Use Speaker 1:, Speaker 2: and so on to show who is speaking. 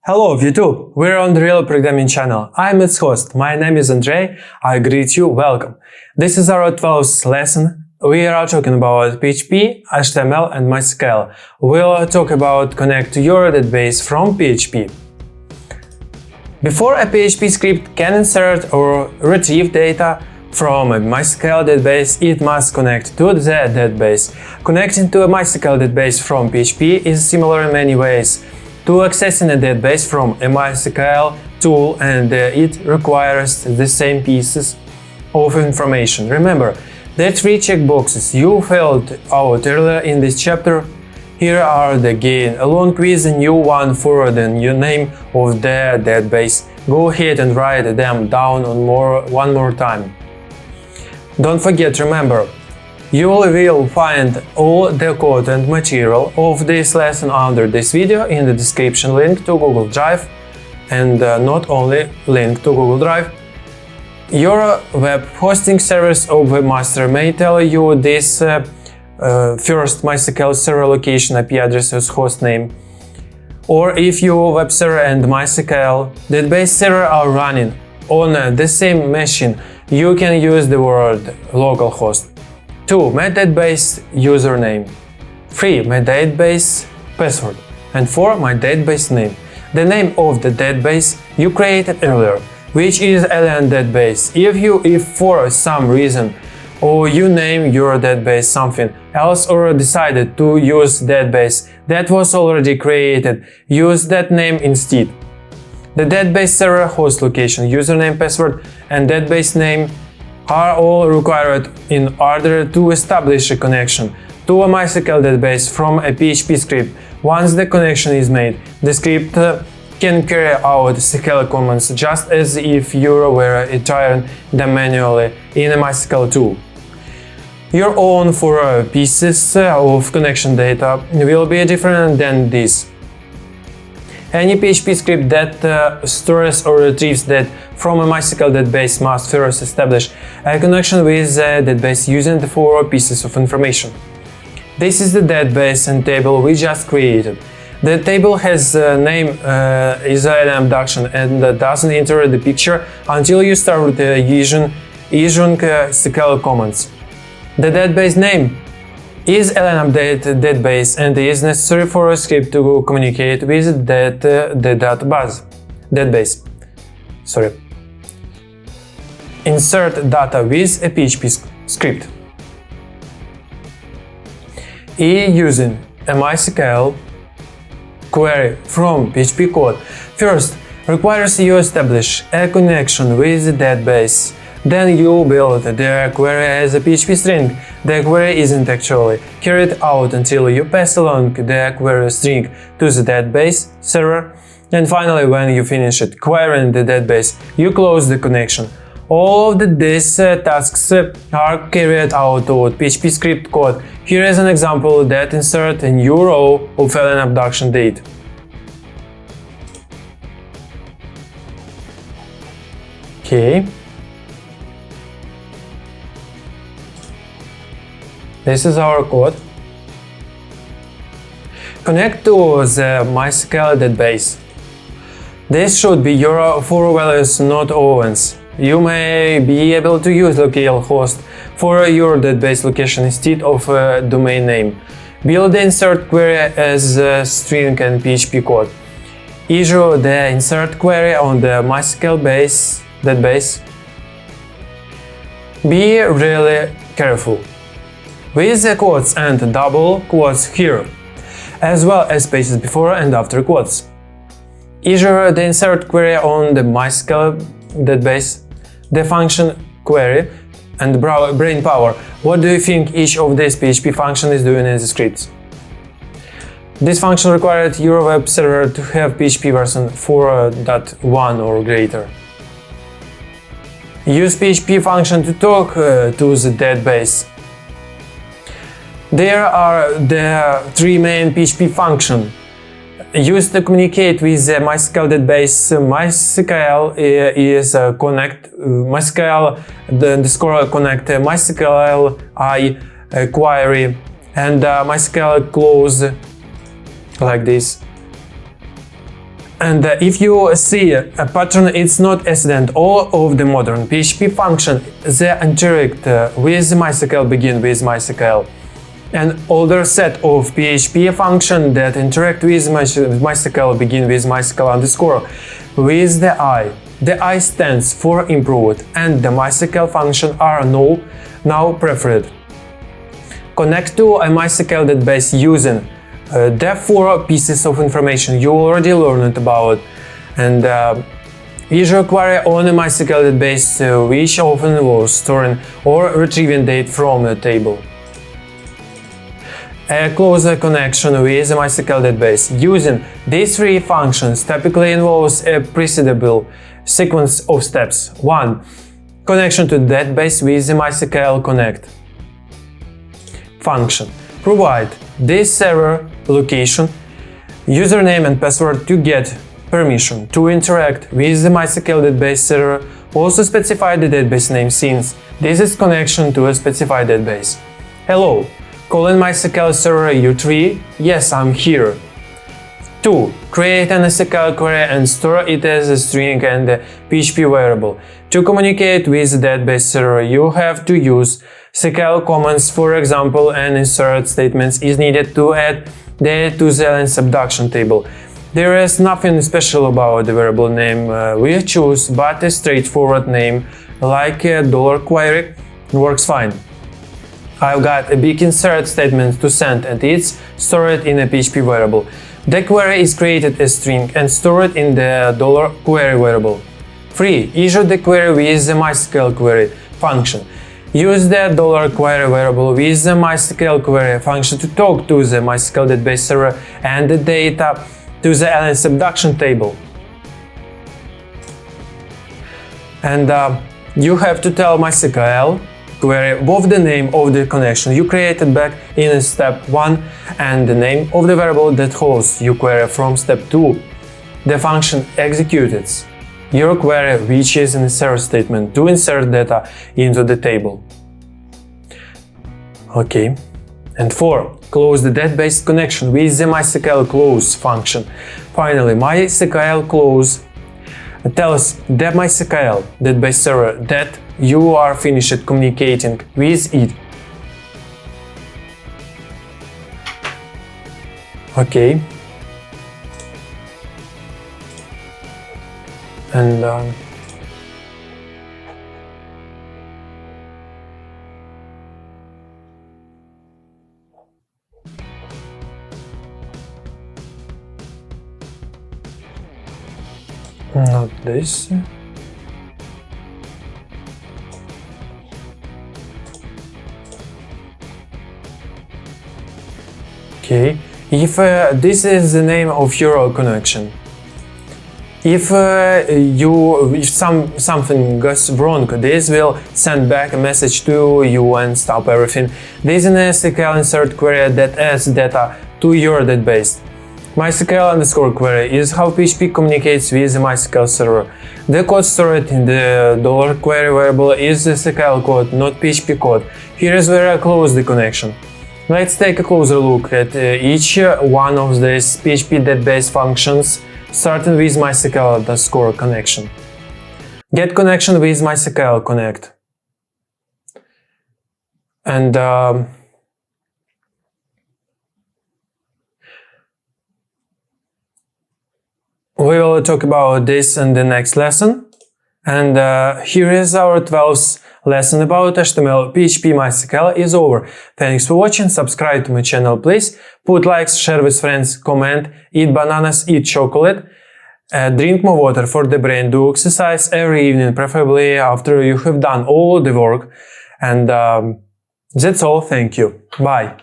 Speaker 1: Hello YouTube, we're on the Real Programming channel. I'm its host, my name is Andrei, I greet you, welcome. This is our 12th lesson. We are talking about PHP, HTML and MySqL. We'll talk about connect to your database from PHP. Before a PHP script can insert or retrieve data from a MySqL database, it must connect to the database. Connecting to a MySqL database from PHP is similar in many ways to accessing a database from a MySqL tool, and it requires the same pieces of information. Remember the three checkboxes you filled out earlier in this chapter. Here are the again, along with a new one for the new name of the database. Go ahead and write them down one more time. Don't forget, remember, you will find all the code and material of this lesson under this video in the description, link to Google Drive, and not only link to Google Drive. Your web hosting service or webmaster may tell you this first MySqL server location, IP address as host name. Or if your web server and MySqL database server are running on the same machine, you can use the word localhost. 2. My database username. 3. My database password. And 4. My database name. The name of the database you created earlier, which is alien database. If for some reason or you name your database something else or decided to use database that was already created, use that name instead. The database server, host location, username, password, and database name are all required in order to establish a connection to a MySqL database from a PHP script. Once the connection is made, the script can carry out SQL commands just as if you were entering them manually in a MySqL tool. Your own four pieces of connection data will be different than this. Any PHP script that stores or retrieves data from a MySqL database must first establish a connection with the database using the four pieces of information. This is the database and table we just created. The table has a name is an abduction and doesn't enter the picture until you start using SQL commands. The database name is an updated database and is necessary for a script to communicate with the database. Insert data with a PHP script. Using a MySqL query from PHP code first requires you establish a connection with the database. Then you build the query as a PHP string. The query isn't actually carried out until you pass along the query string to the database server. And finally, when you finish querying the database, you close the connection. All of these tasks are carried out with PHP script code. Here is an example that inserts a new row of alien abduction date. Okay. This is our code. Connect to the MySqL database. This should be your four values, not ones. You may be able to use localhost for your database location instead of a domain name. Build the insert query as a string and PHP code. Issue the insert query on the MySqL database. Be really careful with the quotes and double quotes here, as well as spaces before and after quotes. Issue the insert query on the MySqL database, the function query, and brain power. What do you think each of these PHP functions is doing in the scripts? This function required your web server to have PHP version 4.1 or greater. Use PHP function to talk to the database. There are the three main PHP functions used to communicate with the MySqL database. MySqL is connect, MySqL _ connect, MySqL I query, and MySqL close like this. And if you see a pattern, it's not accident. All of the modern PHP function, they interact with MySQL, begin with MySQL. An older set of PHP functions that interact with MySQL begin with MySQL underscore with the I. The I stands for improved, and the MySQL functions are now preferred. Connect to a MySQL database using the 4 pieces of information you already learned about, and Visual query on a MySQL database, which often involves storing or retrieving data from a table. A closer connection with a MySQL database using these 3 functions typically involves a precedable sequence of steps. 1. Connection to the database with the MySQL Connect function. Provide this server location, username and password to get permission to interact with the MySQL database server. Also specify the database name since this is connection to a specified database. Hello, calling MySQL server U3, yes, I'm here. 2. Create an SQL query and store it as a string and a PHP variable. To communicate with the database server, you have to use SQL commands. For example, an insert statement is needed to add data to the element subduction table. There is nothing special about the variable name we choose, but a straightforward name like a $query works fine. I've got a big insert statement to send and it's stored in a PHP variable. The query is created as string and stored in the $query variable. 3. Issue the query with the MySQL query function. Use the $query variable with the MySQL query function to talk to the MySQL database server and the data to the element subduction table. And you have to tell MySQL query both the name of the connection you created back in step 1 and the name of the variable that hosts your query from step 2. The function executes your query, which is an insert statement to insert data into the table. Okay. And 4. Close the database connection with the MySQL close function. Finally, MySQL close tells the MySQL database server that you are finished communicating with it. Okay. And not this. Okay, if this is the name of your connection, if something goes wrong, this will send back a message to you and stop everything. This is an SQL insert query that adds data to your database. MySQL underscore query is how PHP communicates with the MySQL server. The code stored in the $query variable is the SQL code, not PHP code. Here is where I close the connection. Let's take a closer look at each one of these PHP database functions, starting with MySQL underscore connection. Get connection with MySQL Connect. And we will talk about this in the next lesson. And here is our 12th lesson about HTML. PHP MySQL is over. Thanks for watching. Subscribe to my channel, please. Put likes, share with friends, comment, eat bananas, eat chocolate, drink more water for the brain, do exercise every evening, preferably after you have done all the work. And that's all. Thank you. Bye.